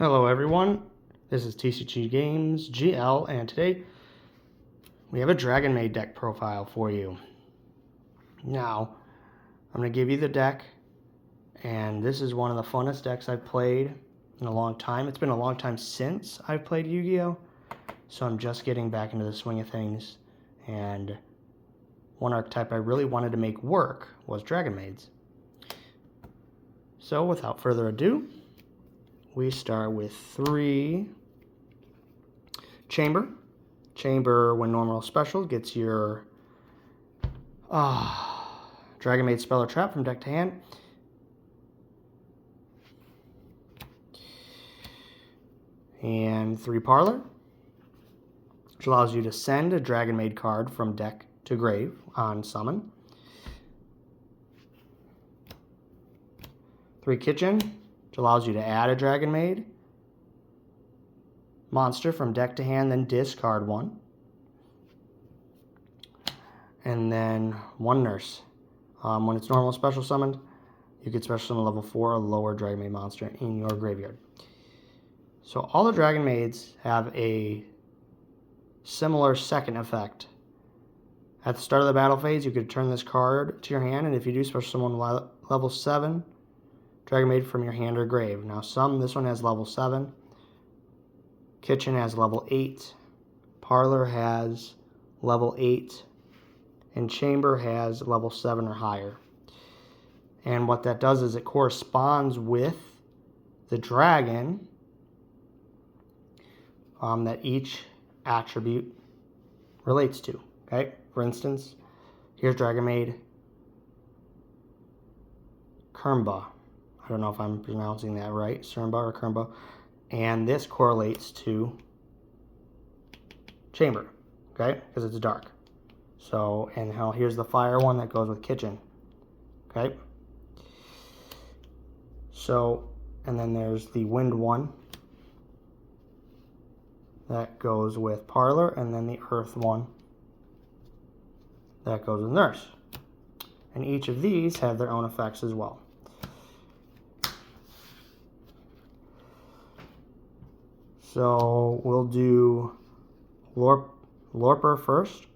Hello everyone, this is TCG Games GL, and today we have a Dragonmaid deck profile for you. Now, I'm going to give you the deck, and this is one of the funnest decks I've played in a long time. It's been a long time since I've played Yu-Gi-Oh, so I'm just getting back into the swing of things, and one archetype I really wanted to make work was Dragonmaids. So without further ado, we start with 3 Chamber. Chamber, when normal special, gets your Dragonmaid spell or trap from deck to hand. And 3 Parlor, which allows you to send a Dragonmaid card from deck to grave on summon. 3 Kitchen, which allows you to add a Dragonmaid monster from deck to hand, then discard one. And then 1 Nurse. When it's normal special summoned, you can special summon level 4 or lower Dragonmaid monster in your graveyard. So all the Dragonmaids have a similar second effect. At the start of the battle phase, you could turn this card to your hand, and if you do, special summon level 7 Dragonmaid from your hand or grave. Now this one has level 7. Kitchen has level 8. Parlor has level 8. And Chamber has level 7 or higher. And what that does is it corresponds with the dragon that each attribute relates to. Okay? For instance, here's Dragonmaid Kermba. I don't know if I'm pronouncing that right, Sermba or Kermba. And this correlates to Chamber, okay? Because it's dark. So, and here's the fire one that goes with Kitchen, okay? So, and then there's the wind one that goes with Parlor, and then the earth one that goes with Nurse. And each of these have their own effects as well. So we'll do Lorper first.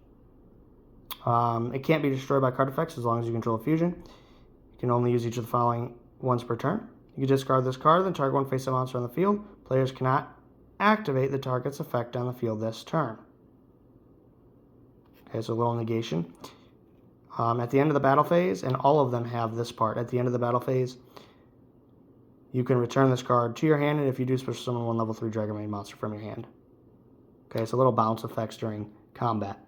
It can't be destroyed by card effects as long as you control a fusion. You can only use each of the following once per turn. You can discard this card, then target one face-up monster on the field. Players cannot activate the target's effect on the field this turn. Okay, so a little negation. At the end of the battle phase, and all of them have this part, at the end of the battle phase, you can return this card to your hand, and if you do, special summon 1 level 3 Dragonmaid monster from your hand. Okay, so little bounce effects during combat.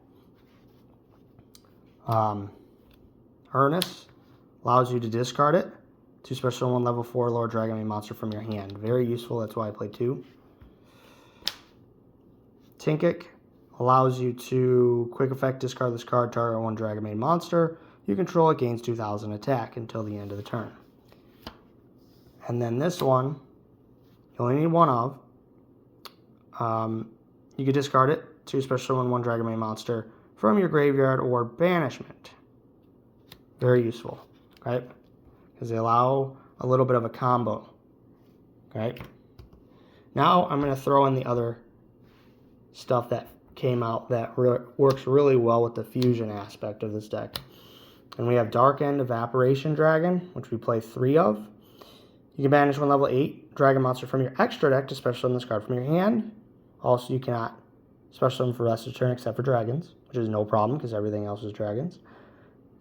Earnest allows you to discard it to special summon 1 level 4 lower Dragonmaid monster from your hand. Very useful, that's why I played 2. Tinkik allows you to quick effect discard this card, target 1 Dragonmaid monster. You control it, gains 2,000 attack until the end of the turn. And then this one, you only need 1 of. You can discard it to special summon 1 Dragonmaid monster from your graveyard or banishment. Very useful, right? Because they allow a little bit of a combo, right? Now I'm going to throw in the other stuff that came out that works really well with the fusion aspect of this deck. And we have Dark End Evaporation Dragon, which we play 3 of. You can banish 1 level 8 dragon monster from your extra deck to special summon this card from your hand. Also, you cannot special summon for the rest of the turn except for dragons, which is no problem because everything else is dragons.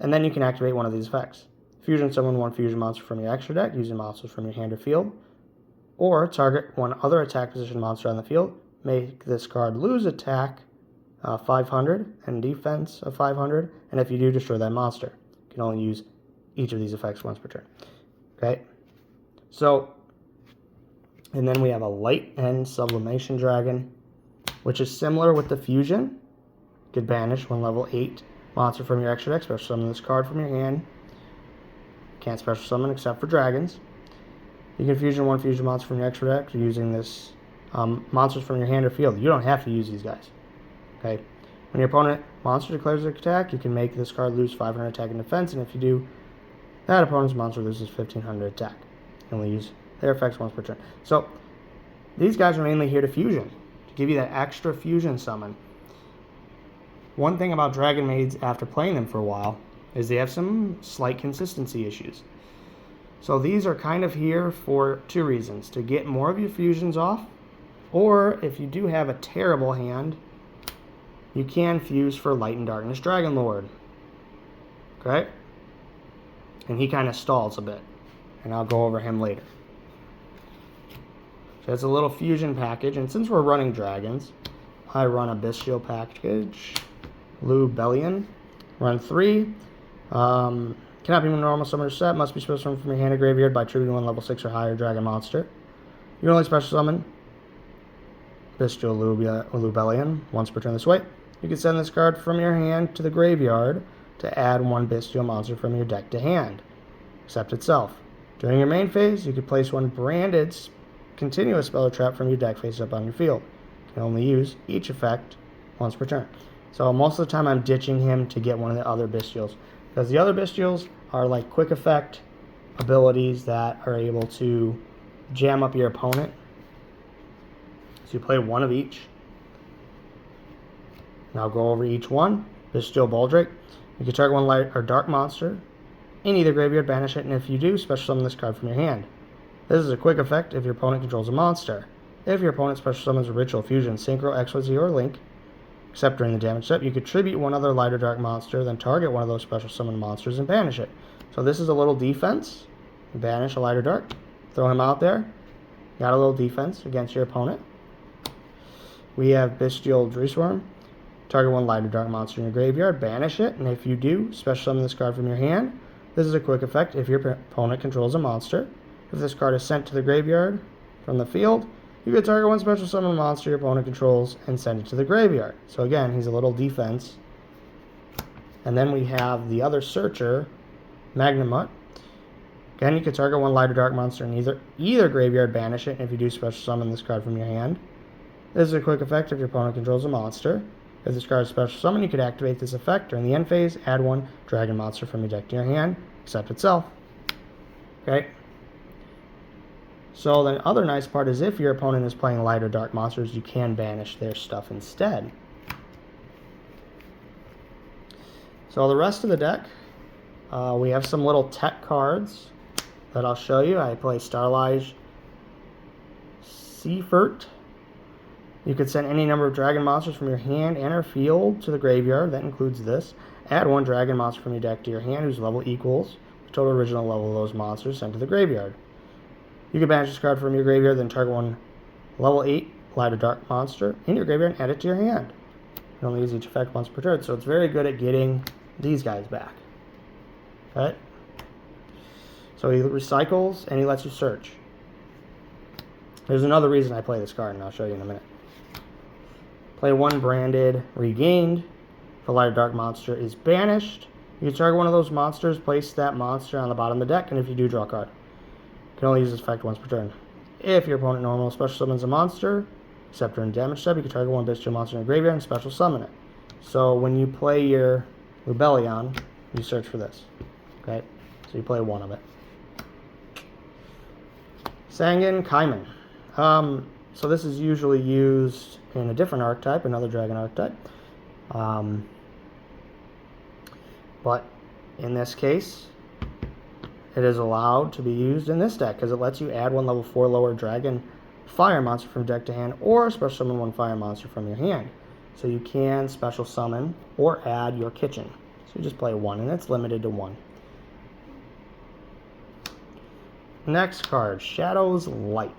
And then you can activate one of these effects. Fusion summon 1 fusion monster from your extra deck using monsters from your hand or field. Or target 1 other attack position monster on the field. Make this card lose attack 500 and defense of 500. And if you do, destroy that monster. You can only use each of these effects once per turn. Okay? So, and then we have a Light End Sublimation Dragon, which is similar with the fusion. You could banish 1 level 8 monster from your extra deck, special summon this card from your hand. Can't special summon except for dragons. You can fusion 1 fusion monster from your extra deck using this monsters from your hand or field. You don't have to use these guys. Okay. When your opponent monster declares an attack, you can make this card lose 500 attack and defense, and if you do, that opponent's monster loses 1500 attack. You only use their effects once per turn. So These guys are mainly here to fusion, to give you that extra fusion summon. One thing about Dragonmaids after playing them for a while is they have some slight consistency issues. So these are kind of here for two reasons: to get more of your fusions off, or if you do have a terrible hand, you can fuse for Light and Darkness Dragon Lord. Okay? And he kind of stalls a bit, and I'll go over him later. So it's a little fusion package, and since we're running dragons, I run a Bestial package, Lubellion, run 3. Cannot be normal summon or set, must be special summoned from your hand or graveyard by tributing one level 6 or higher dragon monster. You can only special summon Bestial Lubellion once per turn this way. You can send this card from your hand to the graveyard to add one Bestial monster from your deck to hand, except itself. During your main phase, you can place one branded continuous spell or trap from your deck face up on your field. You can only use each effect once per turn. So most of the time I'm ditching him to get one of the other Bestials, because the other Bestials are like quick effect abilities that are able to jam up your opponent. So you play one of each. Now I'll go over each one. Bestial Baldrake. You can target one light or dark monster in either graveyard, banish it, and if you do, special summon this card from your hand. This is a quick effect if your opponent controls a monster. If your opponent special summons a Ritual Fusion, Synchro, XYZ, or Link, except during the damage step, you could tribute one other light or dark monster, then target one of those special summon monsters and banish it. So this is a little defense. Banish a light or dark. Throw him out there. Got a little defense against your opponent. We have Bestial Dreesworm. Target one light or dark monster in your graveyard, banish it, and if you do, special summon this card from your hand. This is a quick effect if your opponent controls a monster. If this card is sent to the graveyard from the field, you can target one special summon monster your opponent controls and send it to the graveyard. So again, he's a little defense. And then we have the other Searcher, Magnamut. Again, you can target one light or dark monster in either graveyard, banish it, and if you do, special summon this card from your hand. This is a quick effect if your opponent controls a monster. If this card is special summon, you could activate this effect during the end phase, add one dragon monster from your deck to your hand, except itself. Okay? So the other nice part is if your opponent is playing light or dark monsters, you can banish their stuff instead. So the rest of the deck, we have some little tech cards that I'll show you. I play Starlige Seafert. You could send any number of dragon monsters from your hand and or field to the graveyard. That includes this. Add one dragon monster from your deck to your hand whose level equals the total original level of those monsters sent to the graveyard. You can banish this card from your graveyard, then target one level 8 light or dark monster in your graveyard and add it to your hand. You can only use each effect once per turn, so it's very good at getting these guys back. Okay? So he recycles and he lets you search. There's another reason I play this card, and I'll show you in a minute. Play one branded regained. If a light or dark monster is banished, you can target one of those monsters, place that monster on the bottom of the deck, and if you do, draw a card. You can only use this effect once per turn. If your opponent normal special summons a monster, except during damage step, you can target one bestial monster in your graveyard and special summon it. So when you play your Lubellion, you search for this. Okay? So you play one of it. Sangan Kaiman. So this is usually used in a different archetype, another dragon archetype. But in this case, it is allowed to be used in this deck because it lets you add one level 4 lower dragon fire monster from deck to hand or special summon one fire monster from your hand. So you can special summon or add your kitchen. So you just play one, and it's limited to one. Next card, Shadow's Light.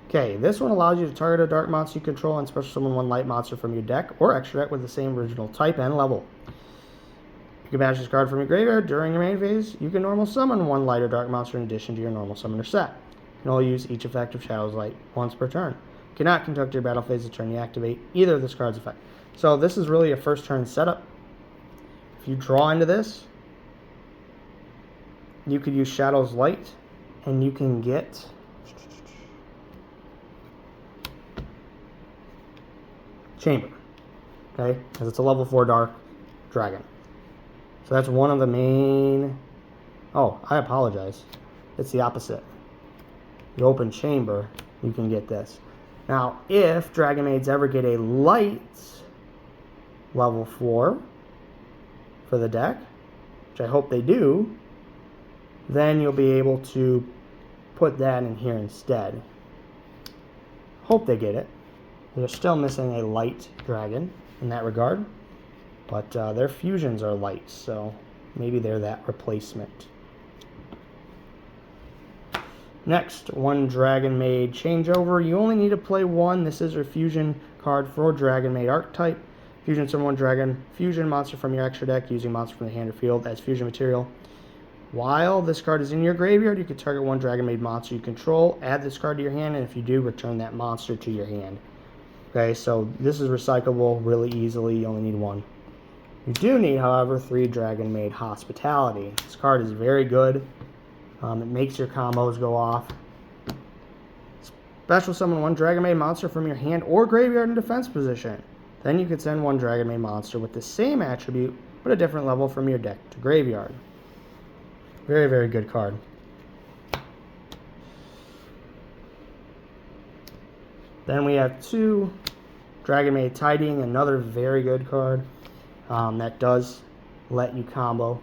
Okay, this one allows you to target a dark monster you control and special summon one light monster from your deck or extra deck with the same original type and level. You can banish this card from your graveyard during your main phase. You can normal summon one light or dark monster in addition to your normal summoner set. You can only use each effect of Shadow's Light once per turn. You cannot conduct your battle phase the turn you activate either of this card's effect. So this is really a first turn setup. If you draw into this, you could use Shadow's Light and you can get Chamber, okay, because it's a level 4 dark dragon. So that's one of the main... Oh, I apologize. It's the opposite. the open chamber, you can get this. Now, if Dragonmaids ever get a light level 4 for the deck, which I hope they do, then you'll be able to put that in here instead. Hope they get it. They're still missing a light dragon in that regard, but their fusions are light, so maybe they're that replacement. Next, one Dragonmaid changeover. You only need to play one. This is your fusion card for Dragonmaid archetype. Fusion summon one dragon fusion monster from your extra deck using monster from the hand or field as fusion material. While this card is in your graveyard, you can target one Dragonmaid monster you control, add this card to your hand, and if you do, return that monster to your hand. Okay, so this is recyclable really easily. You only need one. You do need, however, 3 Dragonmaid Hospitality. This card is very good. It makes your combos go off. Special summon one Dragonmaid monster from your hand or graveyard in defense position. Then you could send one Dragonmaid monster with the same attribute, but a different level from your deck to graveyard. Very, very good card. Then we have 2 Dragonmaid Tidying, another very good card that does let you combo.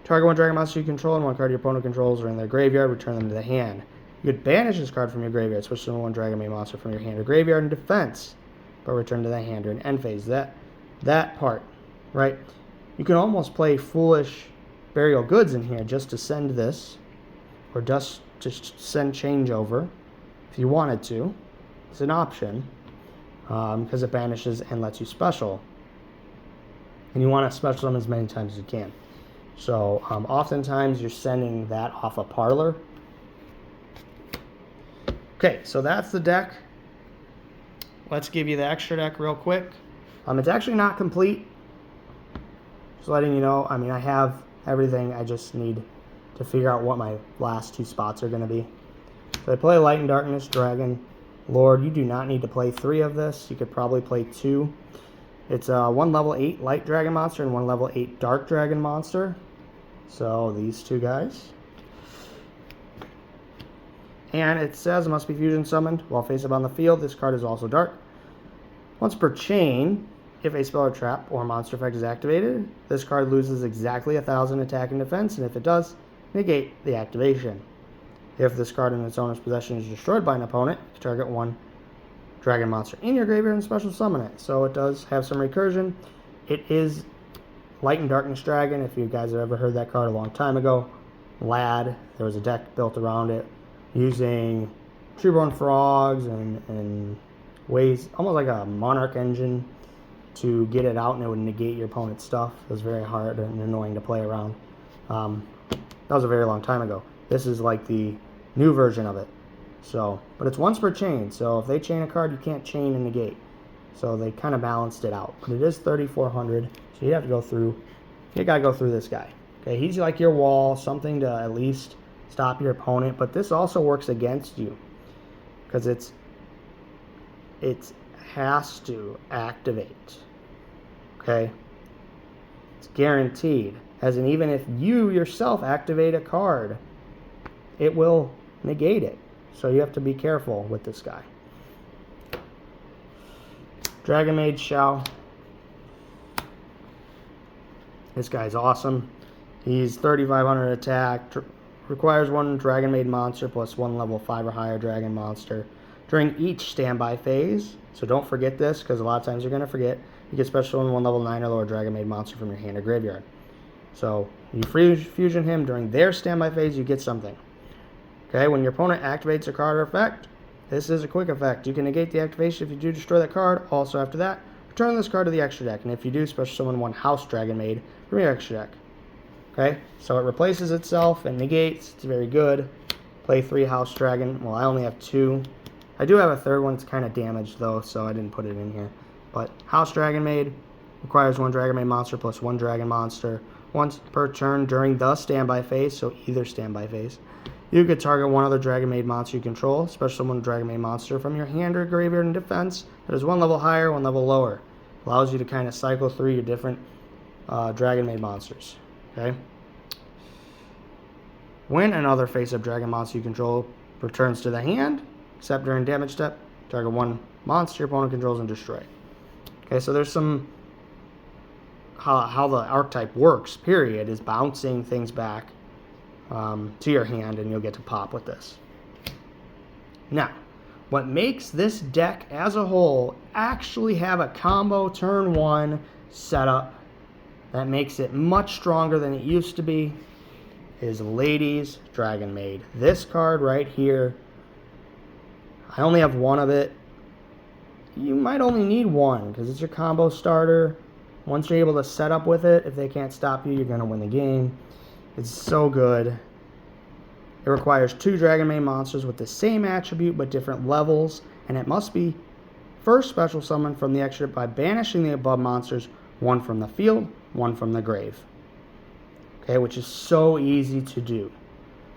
Target one dragon monster you control and one card your opponent controls are in their graveyard, return them to the hand. You could banish this card from your graveyard, switch to one Dragonmaid monster from your hand or graveyard in defense, but return to the hand during end phase. That part, right? You can almost play Foolish Burial Goods in here just to send this, or just to send changeover if you wanted to. It's an option because it banishes and lets you special. And you want to special them as many times as you can. So oftentimes you're sending that off a parlor. Okay, so that's the deck. Let's give you the extra deck real quick. It's actually not complete. Just letting you know. I mean, I have everything. I just need to figure out what my last 2 spots are going to be. So I play Light and Darkness Dragon Lord. You do not need to play 3 of this. You could probably play 2. It's a 1 level 8 Light Dragon Monster and 1 level 8 Dark Dragon Monster. So these 2 guys. And it says it must be fusion summoned while face up on the field. This card is also dark. Once per chain, if a spell or trap or monster effect is activated, this card loses exactly 1,000 attack and defense, and if it does, negate the activation. If this card in its owner's possession is destroyed by an opponent, you target one dragon monster in your graveyard and special summon it. So it does have some recursion. It is Light and Darkness Dragon, if you guys have ever heard that card a long time ago. Lad, there was a deck built around it using Treeborn Frogs and ways, almost like a Monarch engine to get it out, and it would negate your opponent's stuff. It was very hard and annoying to play around. That was a very long time ago. This is like the new version of it. So, but it's once per chain, so if they chain a card, you can't chain and negate. So they kind of balanced it out. But it is 3,400, so you have to go through, you gotta go through this guy. Okay, he's like your wall, something to at least stop your opponent, but this also works against you because it has to activate. Okay, it's guaranteed. As in, even if you yourself activate a card, it will negate it. So you have to be careful with this guy. Dragonmaid Shao. This guy's awesome. He's 3,500 attack. Requires one Dragonmaid monster plus 1 level 5 or higher dragon monster during each standby phase. So don't forget this, because a lot of times you're going to forget. You get special in 1 level 9 or lower Dragonmaid monster from your hand or graveyard. So you fusion him during their standby phase, you get something. Okay, when your opponent activates a card or effect, this is a quick effect. You can negate the activation if you do destroy that card. Also after that, return this card to the extra deck. And if you do, special summon one House Dragonmaid from your extra deck. Okay, so it replaces itself and negates. It's very good. Play 3 House Dragon. Well, I only have 2. I do have a third one. It's kind of damaged though, so I didn't put it in here. But House Dragonmaid requires 1 Dragonmaid monster plus 1 dragon monster once per turn during the standby phase, so either standby phase. You could target one other Dragonmaid monster you control, special summon Dragonmaid monster from your hand or graveyard in defense that is 1 level higher, 1 level lower. Allows you to kind of cycle through your different Dragonmaid monsters. Okay. When another face-up dragon monster you control Returns to the hand, except during damage step. Target one monster your opponent controls and destroy. Okay, so there's some how the archetype works, period, is bouncing things back to your hand, and you'll get to pop with this. Now, what makes this deck as a whole actually have a combo turn 1 setup that makes it much stronger than it used to be is Ladies Dragonmaid. This card right here, I only have one of it. You might only need one because it's your combo starter. Once you're able to set up with it, if they can't stop you, you're going to win the game. It's so good. It requires 2 Dragonmaid monsters with the same attribute but different levels, and it must be first special summoned from the extra by banishing the above monsters, one from the field, one from the grave. Okay, which is so easy to do.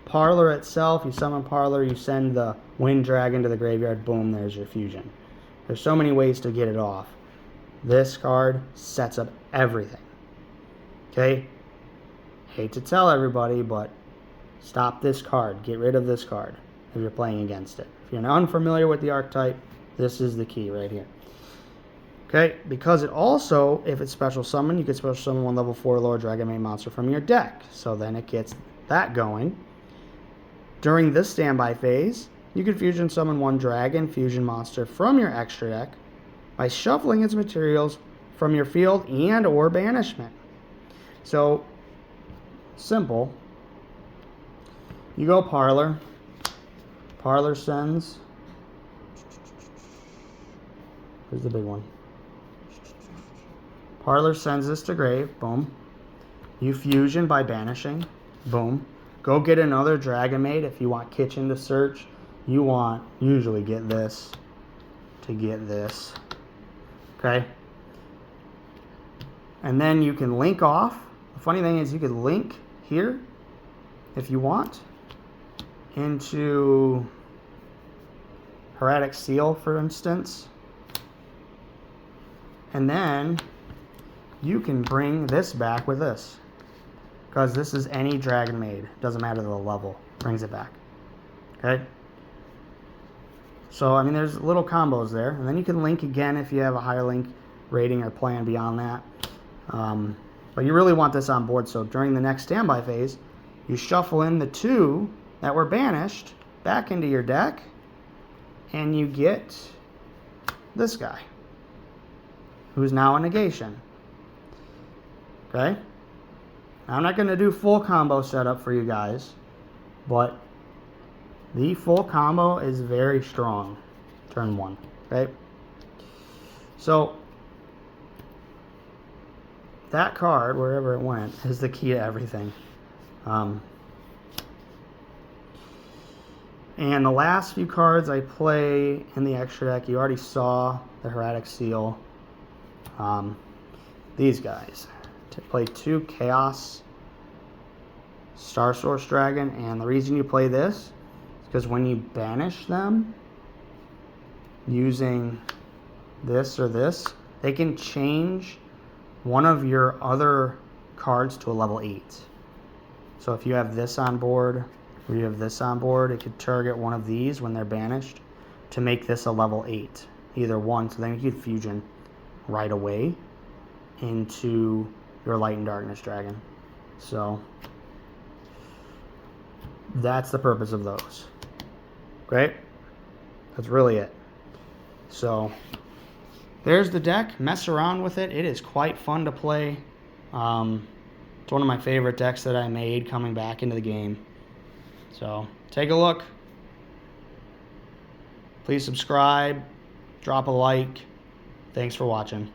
Parlor itself, you summon Parlor, you send the Wind Dragon to the graveyard, boom, there's your fusion. There's so many ways to get it off. This card sets up everything. Okay? Hate to tell everybody, but stop this card. Get rid of this card if you're playing against it. If you're unfamiliar with the archetype, this is the key right here. Okay? Because it also, if it's special summon, you can special summon one level 4 lower Dragonmaid monster from your deck. So then it gets that going. During this standby phase, you can fusion summon one dragon fusion monster from your extra deck by shuffling its materials from your field and or banishment. So, simple. You go Parlor. Parlor sends. Here's the big one. Parlor sends this to grave. Boom. You fusion by banishing. Boom. Go get another Dragonmaid if you want Kitchen to search. You want, usually get this to get this. Okay? And then you can link off. The funny thing is you can link here, if you want, into Hieratic Seal, for instance. And then you can bring this back with this. Because this is any Dragonmaid. Doesn't matter the level. Brings it back. Okay? So, I mean, there's little combos there. And then you can link again if you have a higher link rating or plan beyond that. But you really want this on board. So during the next standby phase, you shuffle in the 2 that were banished back into your deck. And you get this guy, who's now a negation. Okay? Now, I'm not going to do full combo setup for you guys, but the full combo is very strong. Turn 1. Okay? So, that card, wherever it went, is the key to everything. And the last few cards I play in the extra deck, you already saw the Hieratic Seal. These guys. To play 2 Chaos Star Source Dragon, and the reason you play this is because when you banish them using this or this, they can change one of your other cards to a level 8. So if you have this on board, or you have this on board, it could target one of these when they're banished to make this a level 8. Either one, so then you could fusion right away into your Light and Darkness Dragon. So that's the purpose of those. Great? That's really it. So there's the deck. Mess around with it. It is quite fun to play. It's one of my favorite decks that I made coming back into the game. So take a look. Please subscribe. Drop a like. Thanks for watching.